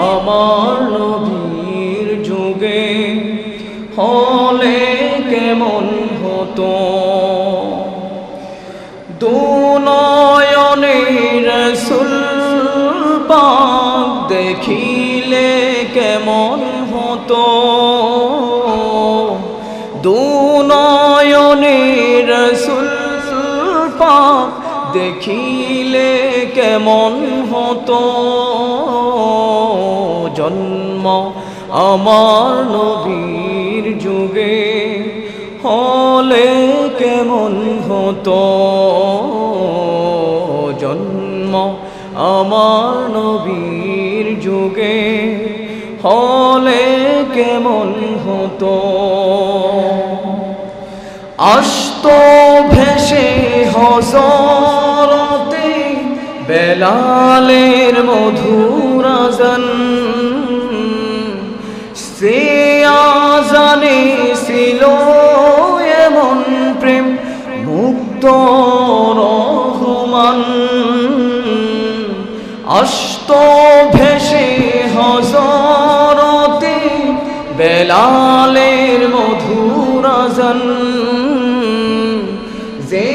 আমার নবীর যুগে হলে কেমন হতো দুনয়নে রাসূল পাক দেখিলে কেমন হতো দুনয়নে রাসূল পাক দেখিলে কেমন হতো জন্ম আমার নবীর যুগে হলে কেমন হতো জন্ম আমার নবীর যুগে হলে কেমন হতো আসতো ভেসে হযরতে বেলালের মধুর আযান সে আযানে ছিল এমন প্রেম মুগ্ধ রহমান আসতো ভেসে হযরতে বেলালের মধুর আযান যে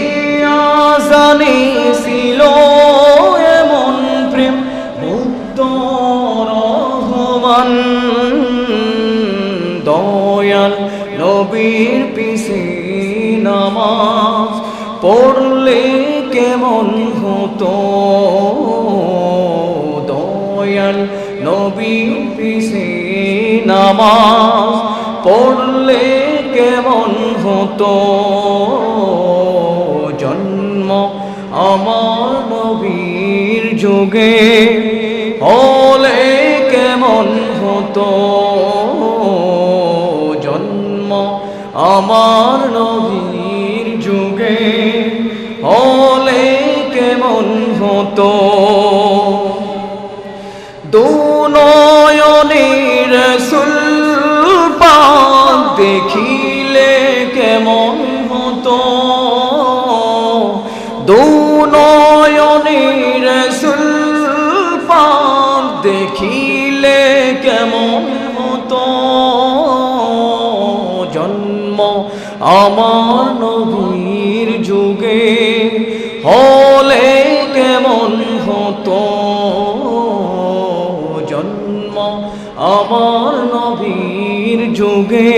আযানে ছিল এমন প্রেম মুগ্ধ রহমান দয়াল নবীর পিছে নামাজ পড়লে কেমন হতো দয়াল নবীর পিছে নামাজ পড়লে কেমন হতো জন্ম আমার নবীর যুগে হলে কেমন হতো জন্ম আমার নবীর যুগে হলে কেমন হতো দুনয়নে রাসূল পাক দেখিলে কেমন হতো দুনয়নে রাসূল পাক দেখিলে কেমন হতো জন্ম আমার নবীর যুগে হলে কেমন হতো জন্ম আমার নবীর যুগে